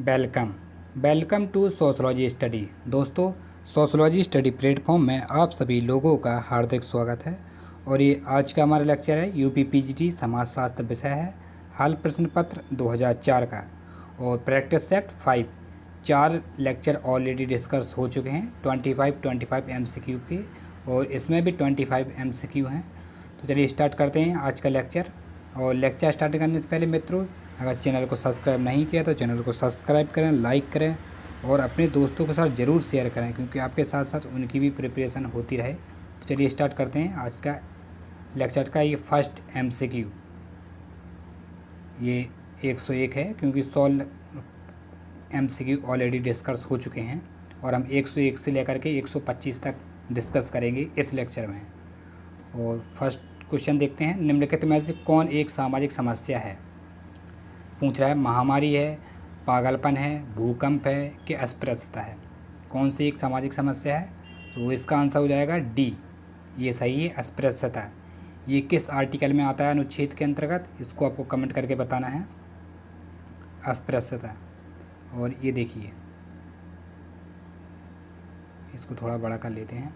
Welcome welcome to sociology study. दोस्तों, sociology study platform में आप सभी लोगों का हार्दिक स्वागत है। और ये आज का हमारा लेक्चर है यूपी पीजीटी समाजशास्त्र विषय है, हाल प्रश्न पत्र 2004 का और practice set 5। 4 lecture already discuss हो चुके हैं 25 MCQ के, और इसमें भी 25 MCQ हैं। तो चलिए स्टार्ट करते हैं आज का लेक्चर। और लेक्चर स्टार्ट करने से पहले मित्रों, अगर चैनल को सब्सक्राइब नहीं किया तो चैनल को सब्सक्राइब करें, लाइक करें और अपने दोस्तों के साथ ज़रूर शेयर करें, क्योंकि आपके साथ साथ उनकी भी प्रिपरेशन होती रहे। तो चलिए स्टार्ट करते हैं आज का लेक्चर का। ये फर्स्ट MCQ ये 101 है, क्योंकि 100 MCQ ऑलरेडी डिस्कस हो चुके हैं और हम 101 से लेकर के 125 तक डिस्कस करेंगे इस लेक्चर में। और फर्स्ट क्वेश्चन देखते हैं, निम्नलिखित में से कौन एक सामाजिक समस्या है? पूछ रहा है महामारी है, पागलपन है, भूकंप है कि अस्पृश्यता है। कौन सी एक सामाजिक समस्या है? तो इसका आंसर हो जाएगा डी, ये सही है, अस्पृश्यता। ये किस आर्टिकल में आता है अनुच्छेद के अंतर्गत, इसको आपको कमेंट करके बताना है। अस्पृश्यता। और ये देखिए, इसको थोड़ा बड़ा कर लेते हैं।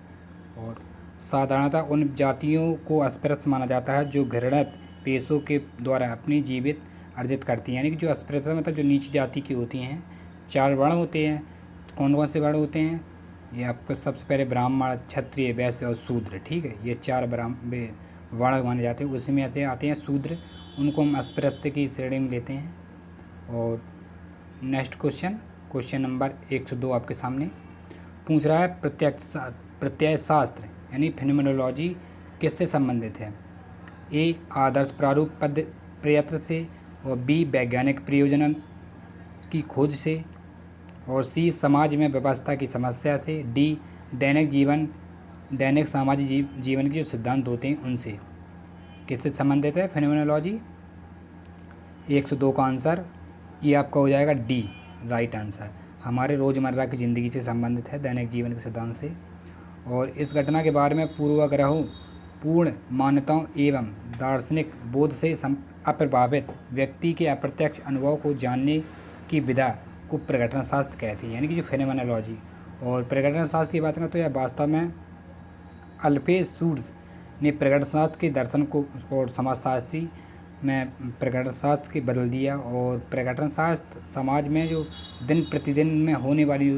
और साधारणतः उन जातियों को अस्पृश्य माना जाता है जो घृणित पेशों के द्वारा अपनी जीवित अर्जित करती हैं। यानी कि जो अस्पृश्यता मतलब जो नीची जाति की होती हैं। 4 वर्ण होते हैं। कौन कौन से वर्ण होते हैं? ये आपको सबसे पहले ब्राह्मण, क्षत्रिय, वैश्य और शूद्र। ठीक है, ये 4 वर्ण माने जाते हैं। उसमें ऐसे आते हैं शूद्र, उनको हम अस्पृश्य की श्रेणी में लेते हैं। और नेक्स्ट क्वेश्चन नंबर 102 आपके सामने पूछ रहा है, प्रत्यय शास्त्र यानी फिनोमेनोलॉजी किससे संबंधित है? ए आदर्श प्रारूप पद प्रयत्न से, और बी वैज्ञानिक प्रयोजन की खोज से, और सी समाज में व्यवस्था की समस्या से, डी दैनिक सामाजिक जीवन के जो सिद्धांत होते हैं उनसे। किससे संबंधित है फिनोमेनोलॉजी? 102 का आंसर ये आपका हो जाएगा डी, राइट आंसर। हमारे रोज़मर्रा की ज़िंदगी से संबंधित है, दैनिक जीवन के सिद्धांत से। और इस घटना के बारे में पूर्वाग्रहों, पूर्ण मान्यताओं एवं दार्शनिक बोध से अप्रभावित व्यक्ति के अप्रत्यक्ष अनुभव को जानने की विधा को प्रकटन शास्त्र कहते हैं, यानी कि जो फेनोमेनोलॉजी। और प्रकटन शास्त्र की बात करें तो यह वास्तव में अल्फेशुर्स ने प्रकटन शास्त्र के दर्शन को और समाजशास्त्री में प्रकटन शास्त्र के बदल दिया। और प्रकटन शास्त्र समाज में जो दिन प्रतिदिन में होने वाली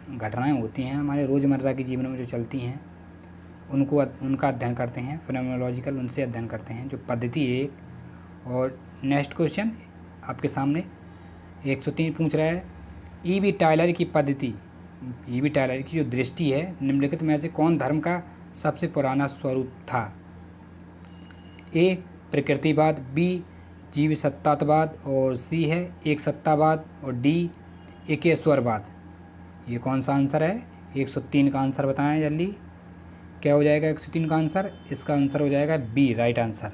घटनाएं होती हैं, हमारे रोज़मर्रा के जीवन में जो चलती हैं, उनका अध्ययन करते हैं। फिनोमेनोलॉजिकल उनसे अध्ययन करते हैं, जो पद्धति एक। और नेक्स्ट क्वेश्चन आपके सामने 103 पूछ रहा है, E.B. टायलर की पद्धति, E.B. टायलर की जो दृष्टि है, निम्नलिखित में से कौन धर्म का सबसे पुराना स्वरूप था? ए प्रकृतिवाद, बी जीव सत्तावाद, और सी है एक सत्तावाद, और डी एकेश्वरवाद। ये कौन सा आंसर है? 103 का आंसर बताएं जल्दी। क्या हो जाएगा 103 का आंसर? इसका आंसर हो जाएगा बी, राइट आंसर,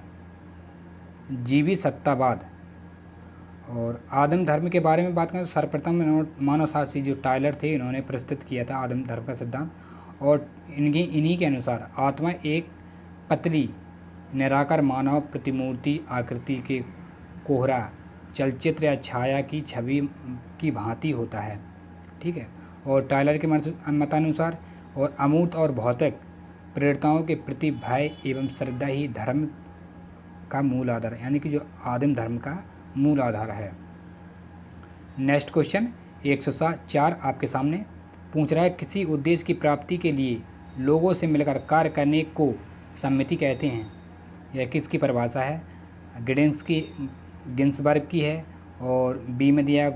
जीवी सत्तावाद। और आदिम धर्म के बारे में बात करें तो सर्वप्रथम मानवशास्त्री जो टायलर थे, इन्होंने प्रस्तुत किया था आदिम धर्म का सिद्धांत। और इन्हीं के अनुसार आत्मा एक पतली निराकार मानव प्रतिमूर्ति आकृति के कोहरा, चलचित्र या छाया की छवि की भांति होता है। ठीक है। और टायलर के मतानुसार और अमूर्त और भौतिक प्रेरणाओं के प्रति भय एवं श्रद्धा ही धर्म का मूल आधार है, यानी कि जो आदिम धर्म का मूल आधार है। नेक्स्ट क्वेश्चन 104 आपके सामने पूछ रहा है, किसी उद्देश्य की प्राप्ति के लिए लोगों से मिलकर कार्य करने को सम्मति कहते हैं। यह किसकी परिभाषा है? गिन्सबर्ग की है, और बी में दिया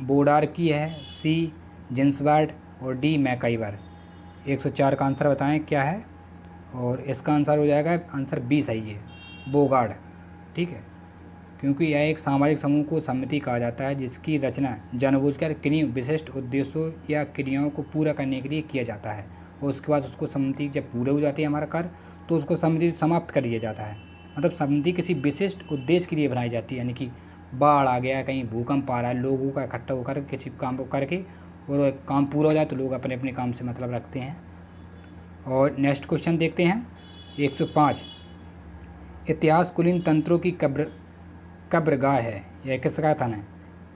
बोडार की है, सी जिन्सबर्ग, और डी मैकाइवर। 104 का आंसर बताएं क्या है? और इसका आंसर हो जाएगा, आंसर बी सही है, बोगार्ड। ठीक है, क्योंकि यह एक सामाजिक समूह को सम्मति कहा जाता है जिसकी रचना जानबूझकर किन्हीं विशिष्ट उद्देश्यों या क्रियाओं को पूरा करने के लिए किया जाता है, और उसके बाद उसको सम्मति जब पूरे हो जाती है हमारा कार्य, तो उसको सम्मति समाप्त कर दिया जाता है। मतलब सम्मति किसी विशिष्ट उद्देश्य के लिए बनाई जाती है, यानी कि बाढ़ आ गया, कहीं भूकंप आ रहा है, लोगों का इकट्ठा होकर किसी काम को करके और काम पूरा हो जाए तो लोग अपने अपने काम से मतलब रखते हैं। और नेक्स्ट क्वेश्चन देखते हैं 105, इतिहास कुलीन तंत्रों की कब्रगाह है, यह किसका कथन है?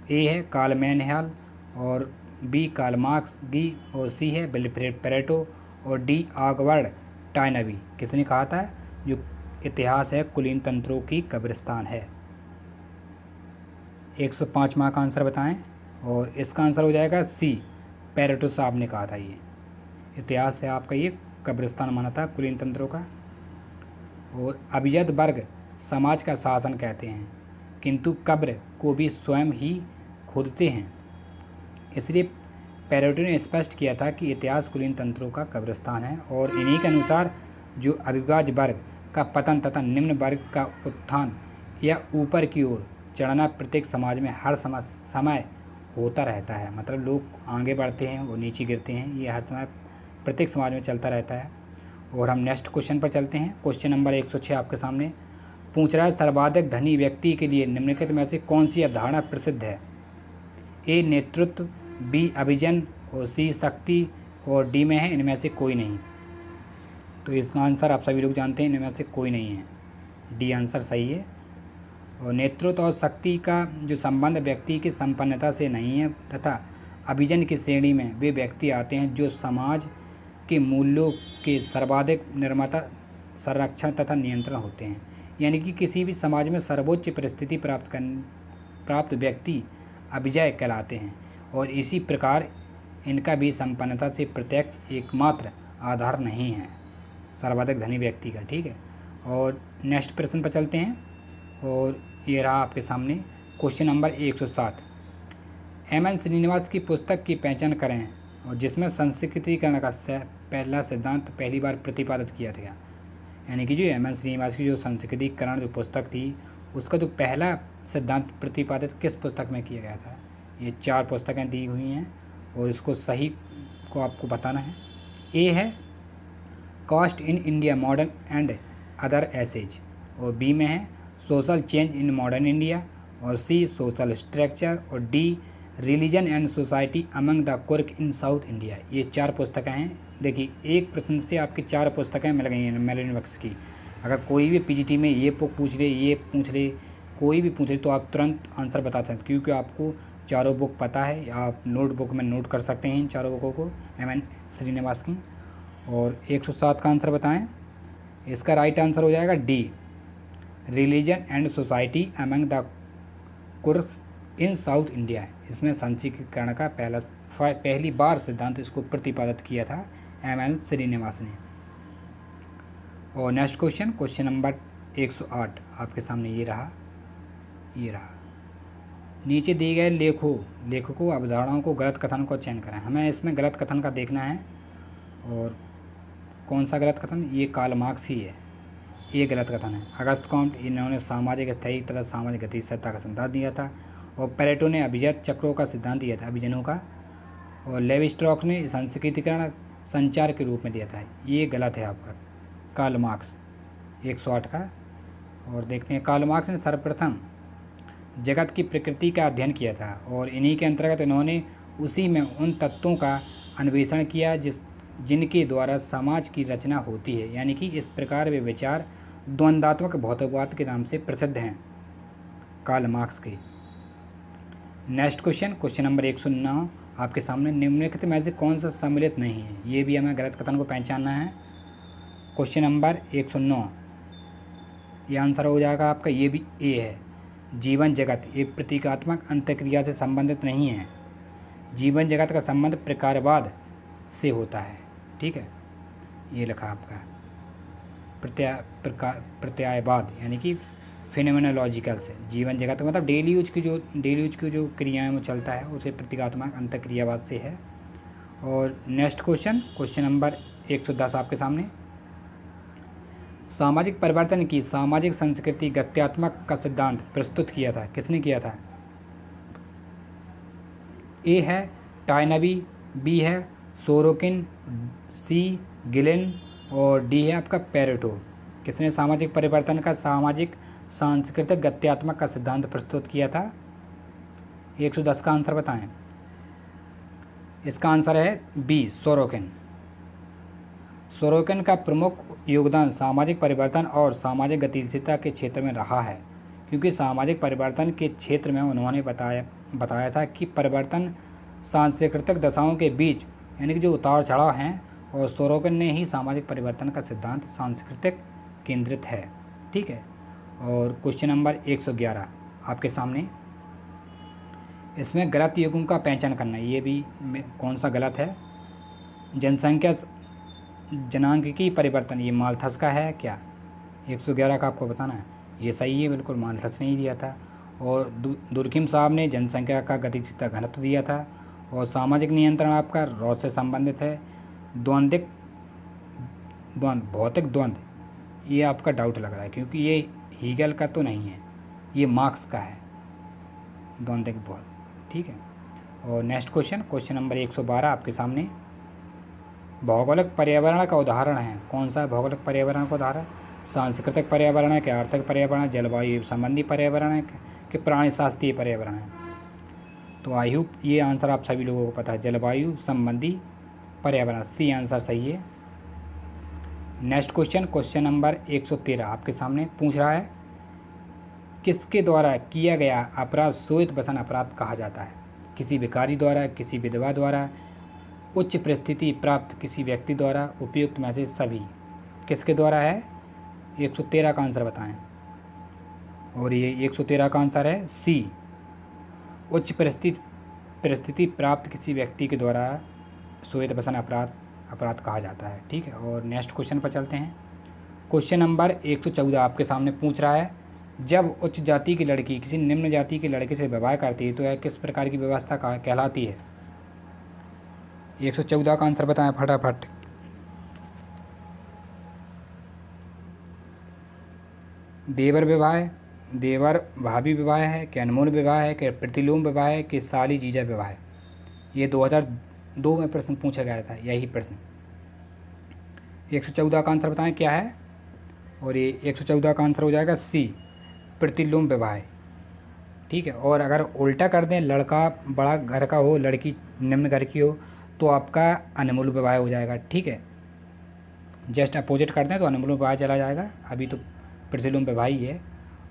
ए है कार्ल मैनहॉल, और बी कार्ल मार्क्स, डी और सी है विल्फ्रेड पेरेटो, और डी आगवर्ड टायनबी। किसने कहा था? जो इतिहास है कुलीन तंत्रों की कब्रिस्तान है। 105 मार्क का आंसर बताएं, और इसका आंसर हो जाएगा सी, पेरेटो साहब ने कहा था। ये इतिहास है आपका, ये कब्रिस्तान माना था कुलीन तंत्रों का। और अभिजात वर्ग समाज का शासन कहते हैं, किंतु कब्र को भी स्वयं ही खोदते हैं। इसलिए पेरेटो ने स्पष्ट किया था कि इतिहास कुलीन तंत्रों का कब्रिस्तान है, और इन्हीं के अनुसार जो अभिजात वर्ग का पतन तथा निम्न वर्ग का उत्थान या ऊपर की ओर चढ़ना प्रत्येक समाज में हर समय होता रहता है। मतलब लोग आगे बढ़ते हैं और नीचे गिरते हैं, ये हर समय प्रत्येक समाज में चलता रहता है। और हम नेक्स्ट क्वेश्चन पर चलते हैं। क्वेश्चन नंबर 106 आपके सामने पूछ रहा है, सर्वाधिक धनी व्यक्ति के लिए निम्नलिखित में से कौन सी अवधारणा प्रसिद्ध है? ए नेतृत्व, बी अभिजन, और सी शक्ति, और डी में है इनमें से कोई नहीं। तो इसका आंसर आप सभी लोग जानते हैं, इनमें से कोई नहीं है, डी आंसर सही है। और नेतृत्व और शक्ति का जो संबंध व्यक्ति की संपन्नता से नहीं है, तथा अभिजन की श्रेणी में वे व्यक्ति आते हैं जो समाज के मूल्यों के सर्वाधिक निर्माता, संरक्षण तथा नियंत्रण होते हैं। यानी कि किसी भी समाज में सर्वोच्च परिस्थिति प्राप्त व्यक्ति अभिजय कहलाते हैं, और इसी प्रकार इनका भी संपन्नता से प्रत्यक्ष एकमात्र आधार नहीं है सर्वाधिक धनी व्यक्ति का। ठीक है, और नेक्स्ट प्रश्न पर चलते हैं, और ये रहा आपके सामने क्वेश्चन नंबर 107। एम.एन. श्रीनिवास की पुस्तक की पहचान करें, और जिसमें संस्कृतिकरण का पहला सिद्धांत पहली बार प्रतिपादित किया था। यानी कि जो एम.एन. श्रीनिवास की जो संस्कृतिकरण जो पुस्तक थी, उसका जो पहला सिद्धांत प्रतिपादित किस पुस्तक में किया गया था? ये 4 पुस्तकें दी हुई हैं, और इसको सही को आपको बताना है। ए है caste in India modern and other essays, और बी में है social change in modern India, और सी सोशल स्ट्रक्चर, और D religion and society among the Coorgs in South India. ये 4 पुस्तकें हैं। देखिए, एक प्रश्न से आपकी 4 पुस्तकें मिल गई हैं मेलन बक्स की। अगर कोई भी पीजीटी में ये बुक पूछ ले, ये पूछ ले, कोई भी पूछ ले, तो आप तुरंत आंसर बता सकते, क्योंकि आपको चारों बुक पता है। आप नोटबुक में नोट कर सकते हैं इन चारों बुकों को, एम.एन. श्रीनिवास की। और 107 का आंसर बताएं। इसका राइट आंसर हो जाएगा D, religion and society among the Coorgs in South India. इसमें संस्कृतिकरण का पहली बार सिद्धांत इसको प्रतिपादित किया था एम.एन. श्रीनिवास ने। और नेक्स्ट क्वेश्चन नंबर 108 आपके सामने ये रहा। नीचे दिए गए लेखकों अवधारणाओं को गलत कथन को चयन करें। हमें इसमें गलत कथन का देखना है, और कौन सा गलत कथन? ये कार्ल मार्क्स ही है, ये गलत कथन है। अगस्त कॉम्ट, इन्होंने सामाजिक स्थायी तथा सामाजिक गतिशीलता का सिद्धांत दिया था, और पेरेटो ने अभिजात चक्रों का सिद्धांत दिया था, अभिजनों का, और लेवी स्ट्रॉक्स ने संस्कृतिकरण संचार के रूप में दिया था। ये गलत है आपका कार्ल मार्क्स 108 का। और देखते हैं, कार्ल मार्क्स ने सर्वप्रथम जगत की प्रकृति का अध्ययन किया था, और इन्हीं के अंतर्गत इन्होंने उसी में उन तत्वों का अन्वेषण किया जिनके द्वारा समाज की रचना होती है। यानी कि इस प्रकार वे विचार द्वंद्वात्मक भौतिकवाद के नाम से प्रसिद्ध हैं कार्ल मार्क्स के। नेक्स्ट क्वेश्चन नंबर 109 आपके सामने, निम्नलिखित में से कौन सा सम्मिलित नहीं है? ये भी हमें गलत कथन को पहचानना है। क्वेश्चन नंबर 109, ये आंसर हो जाएगा आपका, ये भी ए है। जीवन जगत एक प्रतीकात्मक अंतक्रिया से संबंधित नहीं है। जीवन जगत का संबंध प्रकारवाद से होता है। ठीक है, ये लिखा आपका प्रत्ययवाद, यानी कि फिनोमेनोलॉजिकल से। जीवन जगत मतलब डेली यूज की जो क्रियाएं वो चलता है, उसे प्रतीकात्मक अंतक्रियावाद से है। और नेक्स्ट क्वेश्चन नंबर 110 आपके सामने, सामाजिक परिवर्तन की सामाजिक संस्कृति गत्यात्मक का सिद्धांत प्रस्तुत किया था, किसने किया था? ए है टायनबी, बी है सोरोकिन, सी गिलेन, और डी है आपका पेरेटो। किसने सामाजिक परिवर्तन का सामाजिक सांस्कृतिक गत्यात्मक का सिद्धांत प्रस्तुत किया था? 110 का आंसर बताएं। इसका आंसर है बी, सोरोकिन। सोरोकिन का प्रमुख योगदान सामाजिक परिवर्तन और सामाजिक गतिशीलता के क्षेत्र में रहा है, क्योंकि सामाजिक परिवर्तन के क्षेत्र में उन्होंने बताया था कि परिवर्तन सांस्कृतिक दशाओं के बीच यानी कि जो उतार चढ़ाव हैं, और सोरोकिन ने ही सामाजिक परिवर्तन का सिद्धांत सांस्कृतिक केंद्रित है। ठीक है। और क्वेश्चन नंबर 111 आपके सामने, इसमें गलत युग्म का पहचान करना, ये भी कौन सा गलत है। जनसंख्या जनांक परिवर्तन, ये माल्थस का है क्या। 111 का आपको बताना है। ये सही है, बिल्कुल माल्थस ने ही दिया था। और दुर्किम साहब ने जनसंख्या का गतिशीलता घनत्व दिया था। और सामाजिक नियंत्रण आपका रॉस से संबंधित है। भौतिक द्वंद्व, ये आपका डाउट लग रहा है क्योंकि ये हीगल का तो नहीं है, ये मार्क्स का है द्वंद्विक बल। ठीक है। और नेक्स्ट क्वेश्चन नंबर 112 आपके सामने, भौगोलिक पर्यावरण का उदाहरण है। कौन सा है भौगोलिक पर्यावरण का उदाहरण। सांस्कृतिक पर्यावरण है कि आर्थिक पर्यावरण, जलवायु संबंधी पर्यावरण है कि प्राणी शास्त्रीय पर्यावरण है। तो आई होप ये आंसर आप सभी लोगों को पता है, जलवायु संबंधी पर्यावरण, सी आंसर सही है। नेक्स्ट क्वेश्चन नंबर 113 आपके सामने पूछ रहा है, किसके द्वारा किया गया अपराध सोहित वसन अपराध कहा जाता है। किसी भिखारी द्वारा, किसी विधवा द्वारा, उच्च परिस्थिति प्राप्त किसी व्यक्ति द्वारा, उपयुक्त में से सभी। किसके द्वारा है 113 का आंसर बताएं। और ये 113 का आंसर है सी, उच्च परिस्थिति प्राप्त किसी व्यक्ति के द्वारा सोहित वसन अपराध कहा जाता है। ठीक है। और नेक्स्ट क्वेश्चन पर चलते हैं। क्वेश्चन नंबर 114 आपके सामने पूछ रहा है, जब उच्च जाति की लड़की किसी निम्न जाति के लड़के से विवाह करती है तो यह किस प्रकार की व्यवस्था कहलाती है। 114 का आंसर बताएं फटाफट। देवर विवाह, देवर भाभी विवाह है कि अनमोल विवाह है कि प्रतिलोम विवाह है कि साली जीजा विवाह है। ये 2002 में प्रश्न पूछा गया था, यही प्रश्न। 114 का आंसर बताएं क्या है। और ये 114 का आंसर हो जाएगा सी, प्रतिलोम विवाह। ठीक है। और अगर उल्टा कर दें, लड़का बड़ा घर का हो, लड़की निम्न घर की हो, तो आपका अनमोल विवाह हो जाएगा। ठीक है। जस्ट अपोजिट कर दें तो अनमोल विवाह चला जाएगा, अभी तो प्रतिलोम विवाह ही है।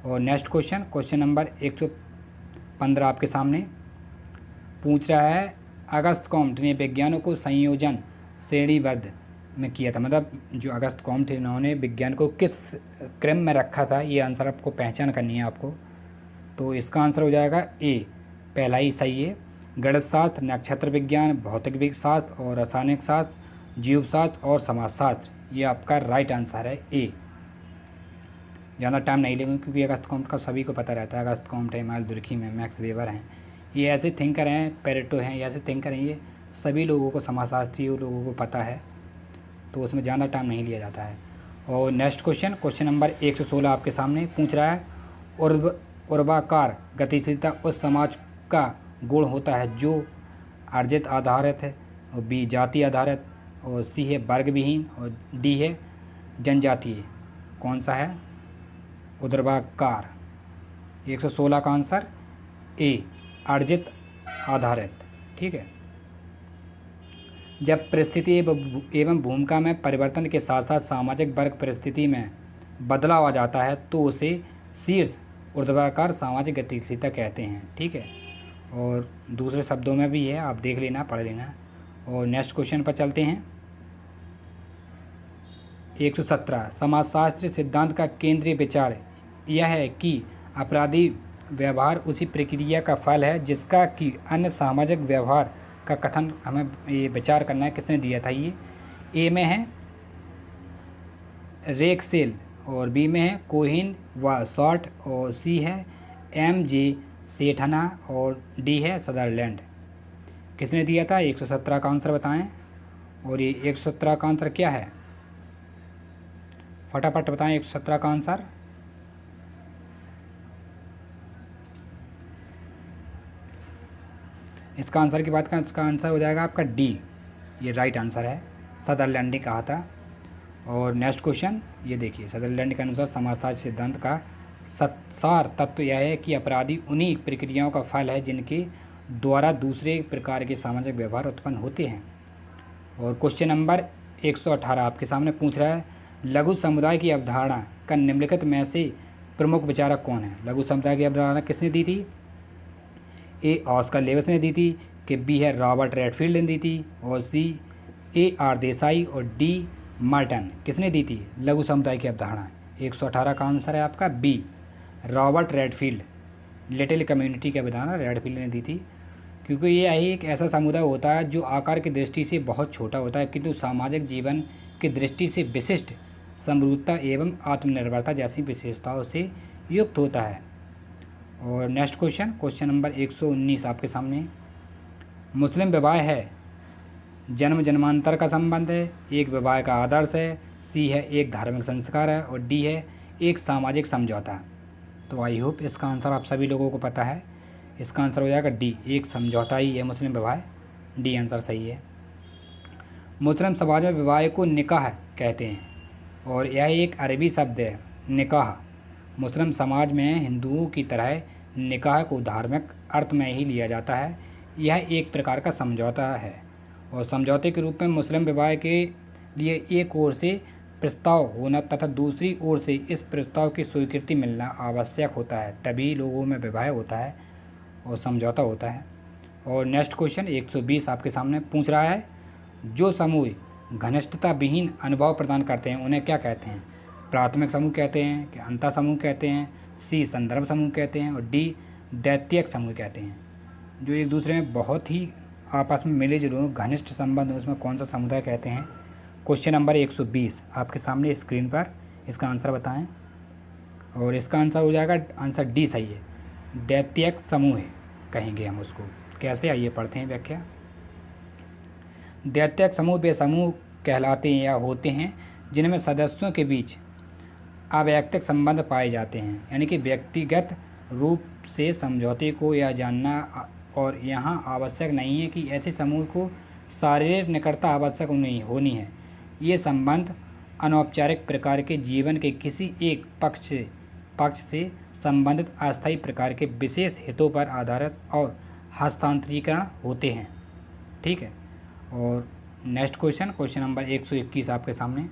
और नेक्स्ट क्वेश्चन नंबर 115 आपके सामने पूछ रहा है, अगस्त कॉम्ट ने विज्ञानों को संयोजन श्रेणीबद्ध में किया था। मतलब जो अगस्त कॉम्ट थे, इन्होंने विज्ञान को किस क्रम में रखा था, ये आंसर आपको पहचान करनी है आपको। तो इसका आंसर हो जाएगा ए, पहला ही सही है। गणित शास्त्र, नक्षत्र विज्ञान, भौतिक शास्त्र और रासायनिक शास्त्र, जीवशास्त्र और समाजशास्त्र, ये आपका राइट आंसर है ए। ज़्यादा टाइम नहीं लेंगे क्योंकि अगस्त कॉम्ट का सभी को पता रहता है। अगस्त कॉम्ट है, इमानुएल दुर्खिम है, मैक्स वेबर हैं, ये ऐसे थिंकर हैं, पेरेटो हैं, ये ऐसे थिंकर हैं, ये सभी लोगों को, समाजशास्त्री लोगों को पता है, तो उसमें ज़्यादा टाइम नहीं लिया जाता है। और नेक्स्ट क्वेश्चन नंबर 116 आपके सामने पूछ रहा है, ऊर्ध्वाकार गतिशीलता उस समाज का गुण होता है जो अर्जित आधारित है, और बी जाति आधारित, और सी है वर्ग विहीन, और डी है जनजातीय। कौन सा है ऊर्ध्वाकार। 116 का आंसर ए, अर्जित आधारित। ठीक है। जब परिस्थिति एवं भूमिका में परिवर्तन के साथ साथ सामाजिक वर्ग परिस्थिति में बदलाव आ जाता है तो उसे शीर्ष ऊर्ध्वाकार सामाजिक गतिशीलता कहते हैं। ठीक है। और दूसरे शब्दों में भी है, आप देख लेना, पढ़ लेना। और नेक्स्ट क्वेश्चन पर चलते हैं। 117 समाजशास्त्र सिद्धांत का केंद्रीय विचार यह है कि अपराधी व्यवहार उसी प्रक्रिया का फल है जिसका कि अन्य सामाजिक व्यवहार का कथन हमें ये विचार करना है। किसने दिया था ये। ए में है रेक्सेल, और बी में है कोहिन व शॉर्ट, और सी है MJ सेठना, और डी है सदरलैंड। किसने दिया था 117 का आंसर बताएं। और ये 117 का आंसर क्या है, फटाफट बताएं 117 का आंसर। इसका आंसर की बात करें, इसका आंसर हो जाएगा आपका डी, ये राइट आंसर है, सदरलैंड ने कहा था। और नेक्स्ट क्वेश्चन ये देखिए, सदरलैंड के अनुसार समाजशास्त्र सिद्धांत का सार तत्व यह है कि अपराधी उन्हीं प्रक्रियाओं का फल है जिनके द्वारा दूसरे प्रकार के सामाजिक व्यवहार उत्पन्न होते हैं। और क्वेश्चन नंबर 118 आपके सामने पूछ रहा है, लघु समुदाय की अवधारणा का निम्नलिखित में से प्रमुख विचारक कौन है। लघु समुदाय की अवधारणा किसने दी थी। ए ऑस्कर लेविस ने दी थी, कि बी है रॉबर्ट रेडफील्ड ने दी थी, और सी AR देसाई, और डी मार्टन किसने दी थी? लघु समुदाय की अवधारणा। 118 का आंसर है आपका B, Robert Redfield. Little community की अवधारणा रेडफील्ड ने दी थी, क्योंकि ये एक ऐसा समुदाय होता है जो आकार की दृष्टि से बहुत छोटा होता है, किंतु सामाजिक जीवन की दृष्टि से विशिष्ट समरूपता एवं आत्मनिर्भरता जैसी विशेषताओं से युक्त होता है। और नेक्स्ट क्वेश्चन नंबर 119 आपके सामने। मुस्लिम विवाह है जन्म जन्मांतर का संबंध है, एक विवाह का आदर्श है, सी है एक धार्मिक संस्कार है, और डी है एक सामाजिक समझौता। तो आई होप इसका आंसर आप सभी लोगों को पता है। इसका आंसर हो जाएगा डी, एक समझौता ही है मुस्लिम विवाह। डी आंसर सही है। मुस्लिम समाज में विवाह को निकाह कहते हैं, और यह एक अरबी शब्द है निकाह। मुस्लिम समाज में हिंदुओं की तरह निकाह को धार्मिक अर्थ में ही लिया जाता है। यह एक प्रकार का समझौता है, और समझौते के रूप में मुस्लिम विवाह के लिए एक ओर से प्रस्ताव होना तथा दूसरी ओर से इस प्रस्ताव की स्वीकृति मिलना आवश्यक होता है, तभी लोगों में विवाह होता है और समझौता होता है। और नेक्स्ट क्वेश्चन 120 आपके सामने पूछ रहा है, जो समूह घनिष्ठता विहीन अनुभव प्रदान करते हैं उन्हें क्या कहते हैं? प्राथमिक समूह कहते हैं, कि अंतर समूह कहते हैं, सी संदर्भ समूह कहते हैं, और डी दैत्यक समूह कहते हैं। जो एक दूसरे में बहुत ही आपस में मिले जुले घनिष्ठ संबंध हो, उसमें कौन सा समुदाय कहते हैं? क्वेश्चन नंबर 120 आपके सामने स्क्रीन पर, इसका आंसर बताएं। और इसका आंसर हो जाएगा, आंसर डी सही है, दैत्यक समूह कहेंगे हम उसको। कैसे, आइए पढ़ते हैं व्याख्या। दैत्यक समूह वे समूह कहलाते हैं या होते हैं जिनमें सदस्यों के बीच अवैयक्तिक संबंध पाए जाते हैं, यानी कि व्यक्तिगत रूप से समझौते को यह जानना और यहाँ आवश्यक नहीं है कि ऐसे समूह को शारीरिक निकटता आवश्यक नहीं होनी है। ये संबंध अनौपचारिक प्रकार के जीवन के किसी एक पक्ष से संबंधित अस्थायी प्रकार के विशेष हितों पर आधारित और हस्तांतरीकरण होते हैं। ठीक है। और नेक्स्ट क्वेश्चन नंबर 121 आपके सामने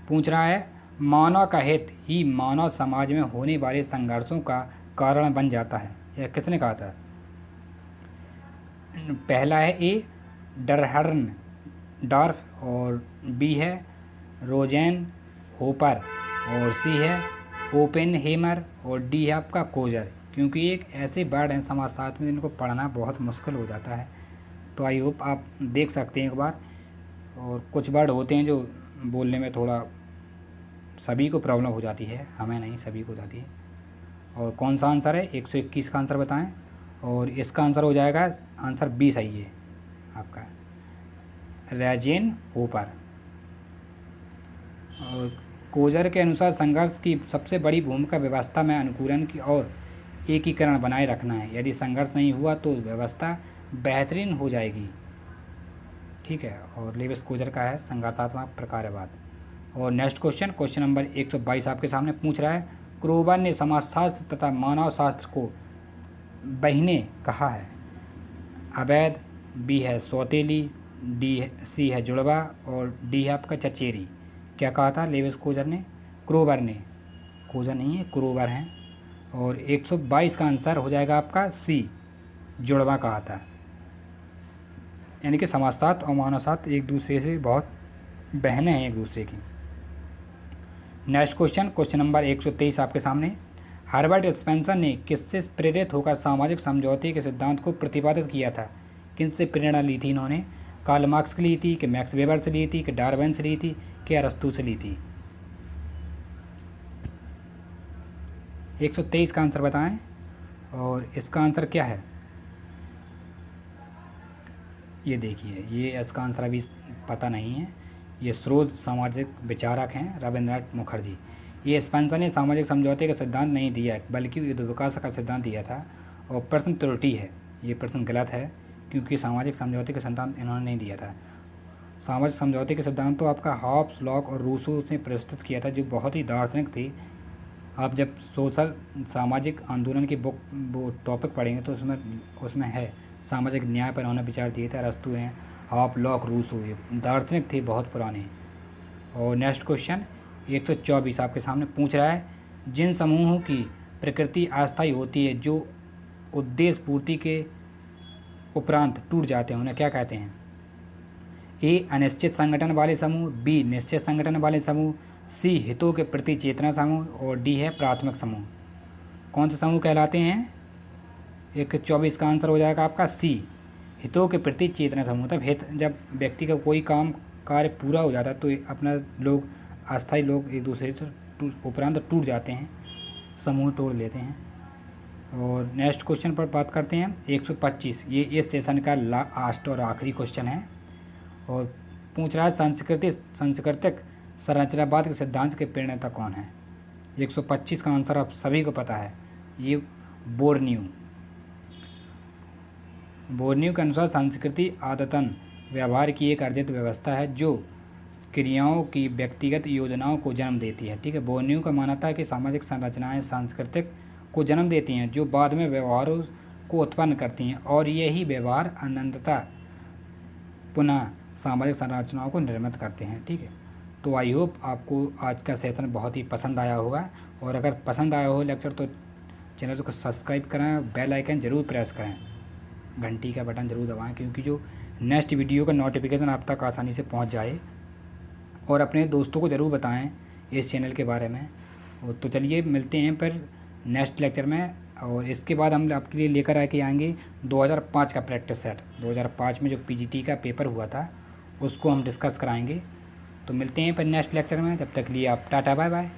पूछ रहा है, मानव का हित ही मानव समाज में होने वाले संघर्षों का कारण बन जाता है। यह किसने कहा था? पहला है ए डरहर्न डार्फ, और बी है रोजेन होपर, और सी है ओपेनहेमर, और डी है आपका कोजर। क्योंकि एक ऐसे वर्ड हैं समाजशास्त्र में जिनको पढ़ना बहुत मुश्किल हो जाता है, तो आई होप आप देख सकते हैं एक बार। और कुछ वर्ड होते हैं जो बोलने में थोड़ा सभी को प्रॉब्लम हो जाती है, हमें नहीं, सभी को जाती है। और कौन सा आंसर है? 121 का आंसर बताएं। और इसका आंसर हो जाएगा, आंसर बी सही है आपका, रेजेन होपर। और कोजर के अनुसार संघर्ष की सबसे बड़ी भूमिका व्यवस्था में अनुकूलन की और एकीकरण बनाए रखना है। यदि संघर्ष नहीं हुआ तो व्यवस्था बेहतरीन हो जाएगी। ठीक है। और लेविस कोजर का है संघर्षात्मक प्रकारवाद। और नेक्स्ट क्वेश्चन नंबर 122 आपके सामने पूछ रहा है, क्रोबर ने समाजशास्त्र तथा मानव शास्त्र को बहिने कहा है। अवैध, बी है सौतेली, सी है जुड़वा, और डी है आपका चचेरी। क्या कहा था लेविस कोजर ने? क्रोबर ने, कोजर नहीं है, क्रोबर हैं। और 122 का आंसर हो जाएगा आपका सी, जुड़वा कहा था। यानी कि समाजशास्त्र और मानव शास्त्र एक दूसरे से बहुत बहनें हैं एक दूसरे की। नेक्स्ट क्वेश्चन नंबर 123 आपके सामने, हर्बर्ट स्पेंसर ने किससे प्रेरित होकर सामाजिक समझौते के सिद्धांत को प्रतिपादित किया था? किनसे प्रेरणा ली थी इन्होंने? कार्ल मार्क्स से ली थी, कि मैक्स वेबर से ली थी, कि डार्विन से ली थी, कि अरस्तू से ली थी? 123 का आंसर बताएं। और इसका आंसर क्या है? ये देखिए, ये इसका आंसर अभी पता नहीं है। ये स्रोत सामाजिक विचारक हैं रविंद्रनाथ मुखर्जी। ये स्पेंसर ने सामाजिक समझौते का सिद्धांत नहीं दिया, बल्कि युद्ध विकास का सिद्धांत दिया था। और प्रश्न त्रुटि है, ये प्रश्न गलत है, क्योंकि सामाजिक समझौते का सिद्धांत इन्होंने नहीं दिया था। सामाजिक समझौते के सिद्धांत तो आपका हॉब्स, लॉक और रूसो ने प्रस्तुत किया था, जो बहुत ही दार्शनिक थी। आप जब सोशल सामाजिक आंदोलन की बुक वो टॉपिक पढ़ेंगे तो उसमें है सामाजिक न्याय पर उन्होंने विचार दिए थे। अरस्तु हैं, हॉब, लॉक, रूसो, ये दार्शनिक थे बहुत पुराने। और नेक्स्ट क्वेश्चन 124 आपके सामने पूछ रहा है, जिन समूहों की प्रकृति अस्थायी होती है, जो उद्देश्य पूर्ति के उपरांत टूट जाते हैं उन्हें क्या कहते हैं? ए अनिश्चित संगठन वाले समूह, बी निश्चित संगठन वाले समूह, सी हितों के प्रति चेतना समूह और डी है प्राथमिक समूह। कौन से समूह कहलाते हैं? 124 का आंसर हो जाएगा आपका सी, हितों के प्रति चेतना समूह। मतलब हित, जब व्यक्ति का कोई काम कार्य पूरा हो जाता है तो अपना लोग अस्थायी लोग एक दूसरे से उपरांत टूट जाते हैं, समूह तोड़ लेते हैं। और नेक्स्ट क्वेश्चन पर बात करते हैं 125। ये इस सेशन का लास्ट और आखिरी क्वेश्चन है और पूछ रहा है सांस्कृतिक संरचनावाद के सिद्धांत के प्रणेता कौन है? 125 का आंसर आप सभी को पता है, ये बोर्नियो के अनुसार संस्कृति आदतन व्यवहार की एक अर्जित व्यवस्था है जो क्रियाओं की व्यक्तिगत योजनाओं को जन्म देती है। ठीक है, बोर्नियो का मानता है कि सामाजिक संरचनाएं सांस्कृतिक को जन्म देती हैं जो बाद में व्यवहारों को उत्पन्न करती हैं और यही व्यवहार अनंतता पुनः सामाजिक संरचनाओं को निर्मित करते हैं। ठीक है, तो आई होप आपको आज का सेशन बहुत ही पसंद आया होगा और अगर पसंद आया हो लेक्चर तो चैनल को सब्सक्राइब करें, बेल आइकन ज़रूर प्रेस करें, घंटी का बटन ज़रूर दबाएं क्योंकि जो नेक्स्ट वीडियो का नोटिफिकेशन आप तक आसानी से पहुंच जाए। और अपने दोस्तों को ज़रूर बताएं इस चैनल के बारे में। तो चलिए मिलते हैं फिर नेक्स्ट लेक्चर में। और इसके बाद हम आपके लिए लेकर आके आएंगे 2005 का प्रैक्टिस सेट। 2005 में जो पीजीटी का पेपर हुआ था उसको हम डिस्कस कराएंगे। तो मिलते हैं फिर नेक्स्ट लेक्चर में, तब तक लिए आप टाटा बाय बाय।